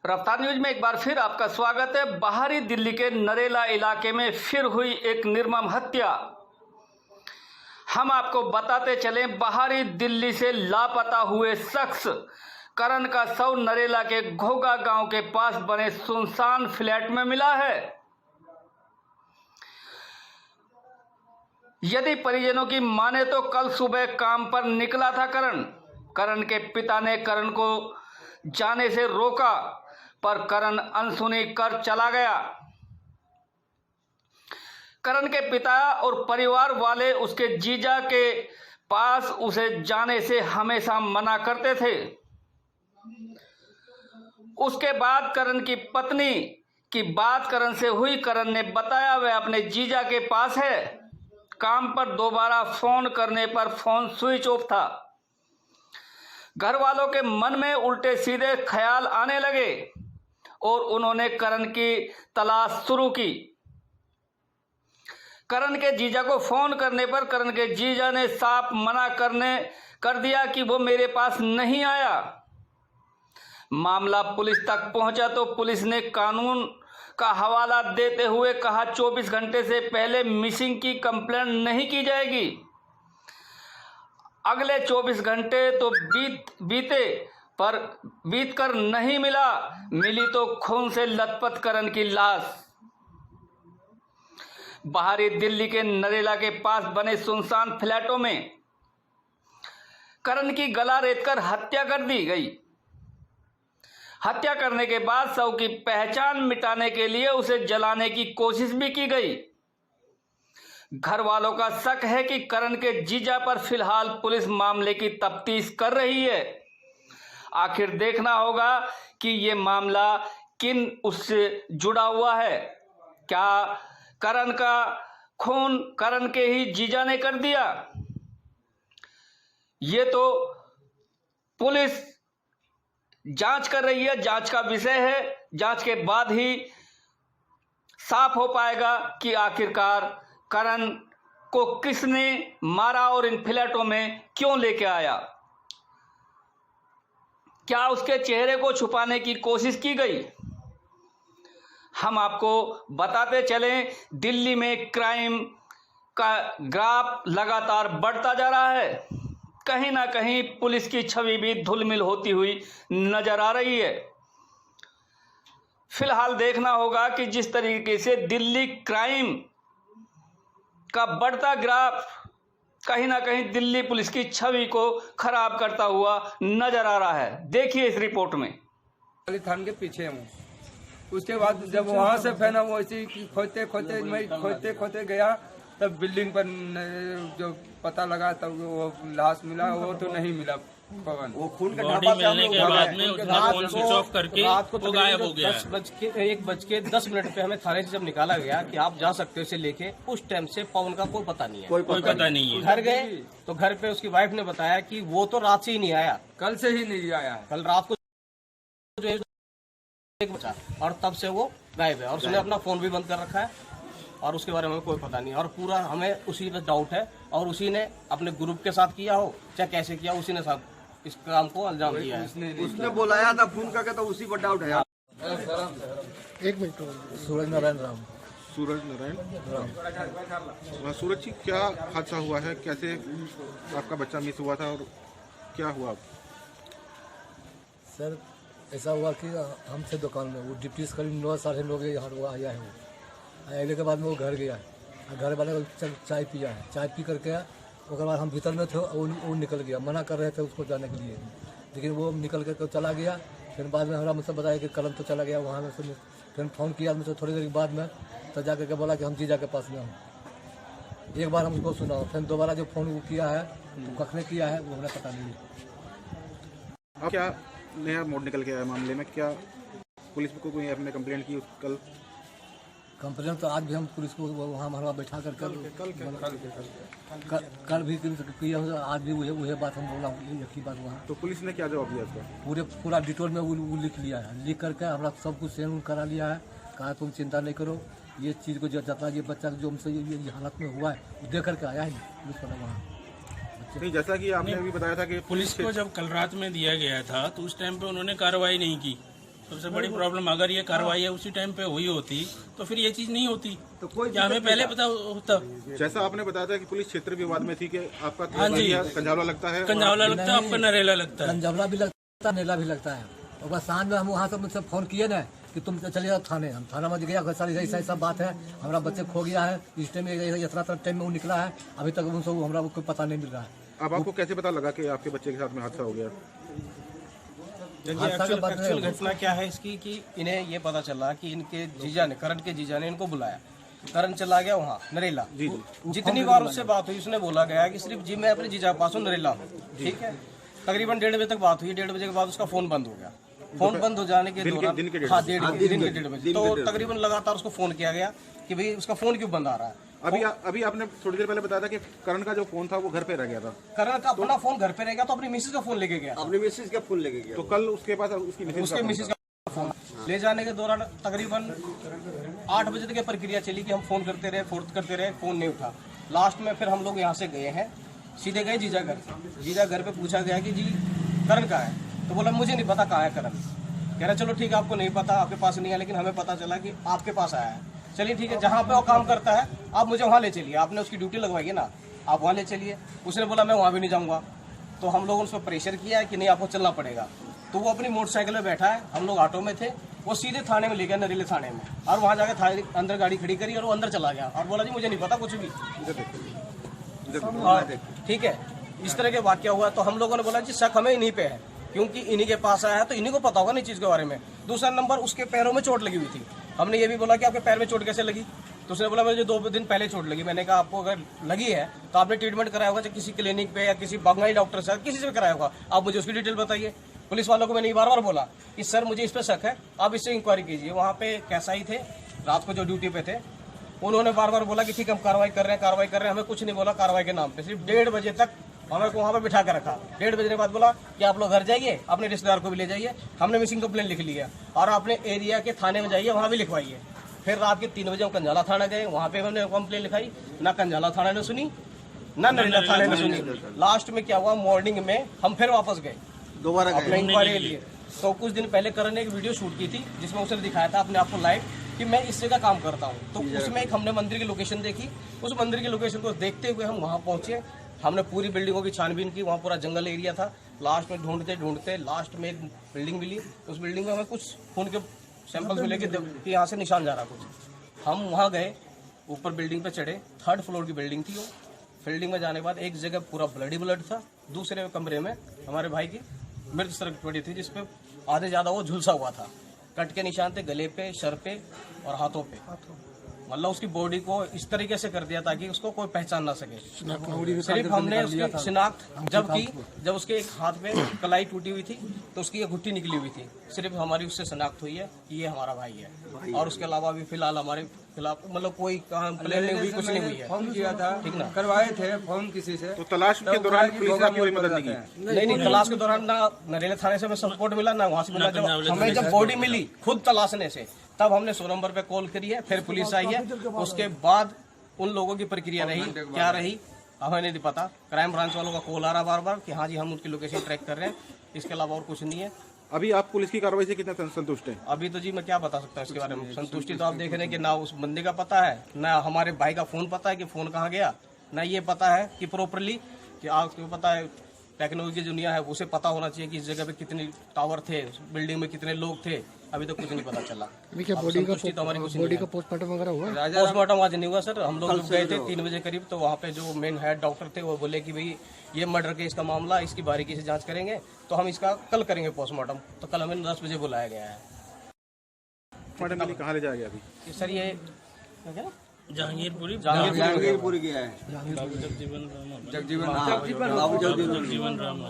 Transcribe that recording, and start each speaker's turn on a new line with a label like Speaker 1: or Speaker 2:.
Speaker 1: रफ्तार न्यूज में एक बार फिर आपका स्वागत है। बाहरी दिल्ली के नरेला इलाके में फिर हुई एक निर्मम हत्या। हम आपको बताते चलें, बाहरी दिल्ली से लापता हुए शख्स करण का शव नरेला के घोगा गांव के पास बने सुनसान फ्लैट में मिला है। यदि परिजनों की माने तो कल सुबह काम पर निकला था करण के पिता ने करण को जाने से रोका, पर करण अनसुनी कर चला गया। करण के पिता और परिवार वाले उसके जीजा के पास उसे जाने से हमेशा मना करते थे। उसके बाद करण की पत्नी की बात करण से हुई। करण ने बताया वह अपने जीजा के पास है। काम पर दोबारा फोन करने पर फोन स्विच ऑफ था। घर वालों के मन में उल्टे सीधे ख्याल आने लगे और उन्होंने करण की तलाश शुरू की। करण के जीजा को फोन करने पर करण के जीजा ने साफ मना कर दिया कि वो मेरे पास नहीं आया। मामला पुलिस तक पहुंचा तो पुलिस ने कानून का हवाला देते हुए कहा 24 घंटे से पहले मिसिंग की कंप्लेंट नहीं की जाएगी। अगले 24 घंटे तो बीते पर बीतकर नहीं मिली तो खून से लथपथ करण की लाश। बाहरी दिल्ली के नरेला के पास बने सुनसान फ्लैटों में करण की गला रेतकर हत्या कर दी गई। हत्या करने के बाद शव की पहचान मिटाने के लिए उसे जलाने की कोशिश भी की गई। घर वालों का शक है कि करण के जीजा पर फिलहाल पुलिस मामले की तफ्तीश कर रही है। आखिर देखना होगा कि ये मामला किन उससे जुड़ा हुआ है। क्या करण का खून करण के ही जीजा ने कर दिया? ये तो पुलिस जांच कर रही है, जांच का विषय है। जांच के बाद ही साफ हो पाएगा कि आखिरकार करण को किसने मारा और इन फ्लैटों में क्यों लेके आया। क्या उसके चेहरे को छुपाने की कोशिश की गई? हम आपको बताते चलें, दिल्ली में क्राइम का ग्राफ लगातार बढ़ता जा रहा है। कहीं ना कहीं पुलिस की छवि भी धुलमिल होती हुई नजर आ रही है। फिलहाल देखना होगा कि जिस तरीके से दिल्ली क्राइम का बढ़ता ग्राफ कहीं ना कहीं दिल्ली पुलिस की छवि को खराब करता हुआ नजर आ रहा है। देखिए इस रिपोर्ट में।
Speaker 2: थान के पीछे हूँ। उसके बाद जब वहाँ से फिर वो ऐसे खोते खोते गया, तब बिल्डिंग पर जो पता लगा तब वो लाश मिला। वो तो नहीं मिला पवन।
Speaker 3: वो खून का
Speaker 4: बॉडी मिलने के बाद में उसने फोन स्विच ऑफ करके वो गायब हो गया।
Speaker 3: 1:10 पे हमें थाने से जब निकाला गया कि आप जा सकते हो इसे लेके, उस टाइम से पवन का कोई पता नहीं है।
Speaker 4: कोई पता नहीं है।
Speaker 3: घर गए तो घर पे उसकी वाइफ ने बताया कि वो तो रात से ही नहीं आया,
Speaker 2: कल से ही नहीं आया,
Speaker 3: कल रात को बचा और तब से वो गायब है। और उसने अपना फोन भी बंद कर रखा है और उसके बारे में कोई पता नहीं। और पूरा हमें उसी पे डाउट है और उसी ने अपने ग्रुप के साथ किया हो चाहे कैसे किया, उसी ने साथ इस काम को अंजाम दिया है।
Speaker 2: उसने बुलाया था फोन करके, तो उसी पर डाउट है।
Speaker 5: एक मिनट। सूरज नारायण राम।
Speaker 6: सूरज जी, क्या हादसा हुआ है? कैसे आपका बच्चा मिस हुआ था और क्या हुआ?
Speaker 5: सर ऐसा हुआ कि हमसे दुकान में वो ड्यूटी से करीब 9 साढ़े 9 बजे यहाँ आया है। वो आने के बाद में वो घर गया है। घर वाले को चाय पिया है। चाय पी करके उसके बाद हम भीतर में थे, वो निकल गया। मना कर रहे थे उसको जाने के लिए, लेकिन वो निकल कर चला गया। फिर बाद में हमारा मतलब बताया कि कलम तो चला गया वहाँ में। फिर फोन किया मुझसे थोड़ी देर के बाद में, तो जा करके बोला कि हम जीजा के पास में हूँ। एक बार हम उसको सुना, फिर दोबारा जो फोन वो किया है तो कखने किया है वो हमें पता नहीं।
Speaker 6: अब क्या नया मोड़ निकल के आया मामले में? क्या पुलिस को कोई आपने कंप्लेंट की कल?
Speaker 5: कंप्लेन तो आज भी हम पुलिस को वहाँ हमारा बैठा कर कल भी किया, आज भी वही बात हम बोला, एक ही बात वहाँ।
Speaker 6: तो पुलिस ने क्या जवाब दिया इसका?
Speaker 5: पूरा डिटेल में वो लिख लिया है। लिख करके हमारा सब कुछ सेंड करा लिया है। कहा तुम चिंता नहीं करो, ये चीज़ को जितना ये बच्चा जो हमसे ये हालत में हुआ है वो देख करके आया है पुलिस वाला वहाँ।
Speaker 6: नहीं, जैसा कि आपने अभी बताया था कि
Speaker 4: पुलिस को जब कल रात में दिया गया था तो उस टाइम पे उन्होंने कार्रवाई नहीं की। सबसे बड़ी प्रॉब्लम अगर ये कार्रवाई उसी टाइम पे हुई होती तो फिर ये चीज नहीं होती, तो क्या हमें पहले पता होता।
Speaker 6: जैसा आपने बताया था कि पुलिस क्षेत्र विवाद में थी कि आपका
Speaker 4: हाँ जी।
Speaker 6: कंझावला लगता है,
Speaker 4: कंझावला लगता है, आपका नरेला लगता है,
Speaker 5: कंजवला भी लगता है, नेला भी लगता है। और बस शाम में हम वहाँ से मुझसे फोन किए ना कि तुम चले जाओ थाने। हम थाना में गया, सर ऐसा सब बात है, हमारा बच्चे खो गया है, इस टाइम में इतना टाइम में वो निकला है, अभी तक उनसे हमारा कोई पता नहीं मिल रहा है।
Speaker 6: अब आपको कैसे पता लगा कि आपके बच्चे के साथ में हादसा हो गया?
Speaker 3: एक्चुअल घटना क्या है इसकी कि इन्हें ये पता चला कि इनके जीजा ने, करण के जीजा ने इनको बुलाया। करण चला गया वहाँ नरेला। जितनी बार उससे बात हुई उसने बोला गया कि सिर्फ जी मैं अपने जीजा के पास हूँ, नरेला हूँ, ठीक है। तकरीबन 1:30 बजे तक बात हुई। 1:30 बजे के बाद उसका फोन बंद हो गया। फोन बंद हो जाने के दौरान दिन के 1:30 बजे तो तकरीबन लगातार उसको फोन किया गया कि भाई उसका फोन क्यों बंद आ रहा है।
Speaker 6: अभी आपने थोड़ी देर पहले बताया था कि करण का जो फोन था वो घर पे रह गया था।
Speaker 3: करण का अपना फोन घर पे रह गया तो अपनी मिसेज का फोन लेके गया,
Speaker 7: अपनी मिसेज का फोन लेके गया।
Speaker 6: तो कल उसके पास उसकी
Speaker 3: मिसेज का फोन ले जाने के दौरान तकरीबन 8 बजे तक ये प्रक्रिया चली कि हम फोन करते रहे, फोर्थ करते रहे, फोन नहीं उठा। लास्ट में फिर हम लोग यहाँ से गए हैं, सीधे गए जीजा घर। जीजा घर पे पूछा गया कि जी करण कहाँ है, तो बोला मुझे नहीं पता कहाँ है करण। कह रहा चलो ठीक है, आपको नहीं पता, आपके पास नहीं है, लेकिन हमें पता चला कि आपके पास आया है। चलिए ठीक है, जहाँ पे वो काम करता है आप मुझे वहाँ ले चलिए, आपने उसकी ड्यूटी लगवाई है ना, आप वहाँ ले चलिए। उसने बोला मैं वहाँ भी नहीं जाऊँगा। तो हम लोगों ने उस पर प्रेशर किया है कि नहीं आपको चलना पड़ेगा। तो वो अपनी मोटरसाइकिल में बैठा है, हम लोग ऑटो में थे, वो सीधे थाने में ले गया, नरेले थाने में, और वहाँ जाकर थाने अंदर गाड़ी खड़ी करी और वो अंदर चला गया और बोला जी मुझे नहीं पता कुछ भी। ठीक है, इस तरह के वाक्य हुआ। तो हम लोगों ने बोला जी शक हमें इन्हीं पे है, क्योंकि इन्हीं के पास आया है तो इन्हीं को पता होगा ना चीज के बारे में। दूसरा नंबर, उसके पैरों में चोट लगी हुई थी। हमने ये भी बोला कि आपके पैर में चोट कैसे लगी, तो उसने बोला मुझे 2 दिन पहले चोट लगी। मैंने कहा आपको अगर लगी है तो आपने ट्रीटमेंट कराया होगा, चाहे किसी क्लिनिक पे या किसी बंगाली डॉक्टर से, किसी से कराया होगा, आप मुझे उसकी डिटेल बताइए। पुलिस वालों को मैंने बार बार बोला कि सर मुझे इस पर शक है, आप इससे इंक्वायरी कीजिए। वहाँ पे कैसाई थे रात को जो ड्यूटी पे थे, उन्होंने बार बार बोला कि ठीक है हम कार्रवाई कर रहे हैं, हमें कुछ नहीं बोला कार्रवाई के नाम पे। सिर्फ 1:30 बजे तक हमें को वहाँ पे बिठा कर रखा। 1:30 बजे के बाद बोला कि आप लोग घर जाइए, अपने रिश्तेदार को भी ले जाइए, हमने मिसिंग कंप्लेन लिख ली है और अपने एरिया के थाने में जाइए, वहाँ भी लिखवाइए। फिर रात के 3 बजे हम कंझाला थाना गए, वहाँ पे हमने कंप्लेन लिखाई, ना कंझाला थाना ने सुनी ना नरेला थाने ने सुनी। लास्ट में क्या हुआ, मॉर्निंग में हम फिर वापस गए
Speaker 7: दोबारा
Speaker 3: अपने इंक्वायरी के लिए। तो कुछ दिन पहले करण ने एक वीडियो शूट की थी जिसमें उसने दिखाया था अपने आप को लाइव कि मैं इस जगह काम करता हूँ। तो उसमें एक हमने मंदिर की लोकेशन देखी, उस मंदिर की लोकेशन को देखते हुए हम वहाँ पहुंचे। हमने पूरी बिल्डिंगों की छानबीन की, वहाँ पूरा जंगल एरिया था। लास्ट में ढूंढते लास्ट में एक बिल्डिंग मिली। उस बिल्डिंग में हमें कुछ खून के सैंपल्स मिले कि यहाँ से निशान जा रहा कुछ। हम वहाँ गए, ऊपर बिल्डिंग पे चढ़े, 3rd फ्लोर की बिल्डिंग थी वो। बिल्डिंग में जाने के बाद एक जगह पूरा ब्लड था, दूसरे कमरे में हमारे भाई की मृत शरीर पड़ी थी, जिसपे आधे ज्यादा वो झुलसा हुआ था। कट के निशान थे गले पे, सर पे और हाथों पे। मतलब उसकी बॉडी को इस तरीके से कर दिया ताकि उसको कोई पहचान ना सके। सिर्फ हमने उसकी शिनाख्त जब उसके एक हाथ पे कलाई टूटी हुई थी तो उसकी एक घुट्टी निकली हुई थी। सिर्फ हमारी उससे शिनाख्त हुई है कि ये हमारा भाई है, और उसके अलावा भी फिलहाल हमारे खिलाफ मतलब कोई कंप्लेन नहीं हुई, कुछ नहीं हुई है।
Speaker 2: फोन किया था,
Speaker 3: ठीक ना,
Speaker 2: करवाए थे फोन किसी से।
Speaker 6: तो तलाश के दौरान पुलिस ने आपकी कोई मदद नहीं की?
Speaker 3: नहीं, तलाश के दौरान ना नरेला थाने से हमें सपोर्ट मिला ना वहाँ से मिला। हमें जब बॉडी मिली खुद तलाशने से, तब हमने 100 नंबर पे कॉल करी है, फिर पुलिस आई है। उसके बाद उन लोगों की प्रक्रिया रही क्या रही हमें नहीं पता। क्राइम ब्रांच वालों का कॉल आ रहा बार बार कि हाँ जी हम उनकी लोकेशन ट्रैक कर रहे हैं, इसके अलावा और कुछ नहीं है।
Speaker 6: अभी आप पुलिस की कार्रवाई से कितना संतुष्ट हैं?
Speaker 3: अभी तो जी मैं क्या बता सकता हूँ इसके बारे में। संतुष्टि तो आप देख रहे हैं कि ना उस बंदे का पता है, ना हमारे भाई का फोन पता है कि फोन कहाँ गया, ना ये पता है कि प्रॉपरली कि आपको पता है टेक्नोलॉजी की दुनिया है, उसे पता होना चाहिए कि इस जगह पे कितने टावर थे, बिल्डिंग में कितने लोग थे। अभी तो कुछ नहीं पता चला। संतुष्टि तो हमारी कुछ नहीं है।
Speaker 5: पोस्टमार्टम वगैरह हुआ?
Speaker 3: पोस्टमार्टम आज नहीं हुआ सर। हम लोग गए थे 3 बजे करीब, तो वहाँ पे जो मेन हेड डॉक्टर थे वो बोले कि भाई ये मर्डर केस का मामला, इसकी बारीकी से जांच करेंगे, तो हम इसका कल करेंगे पोस्टमार्टम। तो कल हमें 10 बजे बुलाया गया है।
Speaker 6: मैडम कहाँ ले जाया गया अभी?
Speaker 3: सर ये क्या
Speaker 4: जहांगीरपुरी
Speaker 7: जहांगीरपुरी गया है,
Speaker 4: जगजीवन राम
Speaker 2: जगजीवन
Speaker 7: बाबू जगजीवन
Speaker 4: जगजीवन राम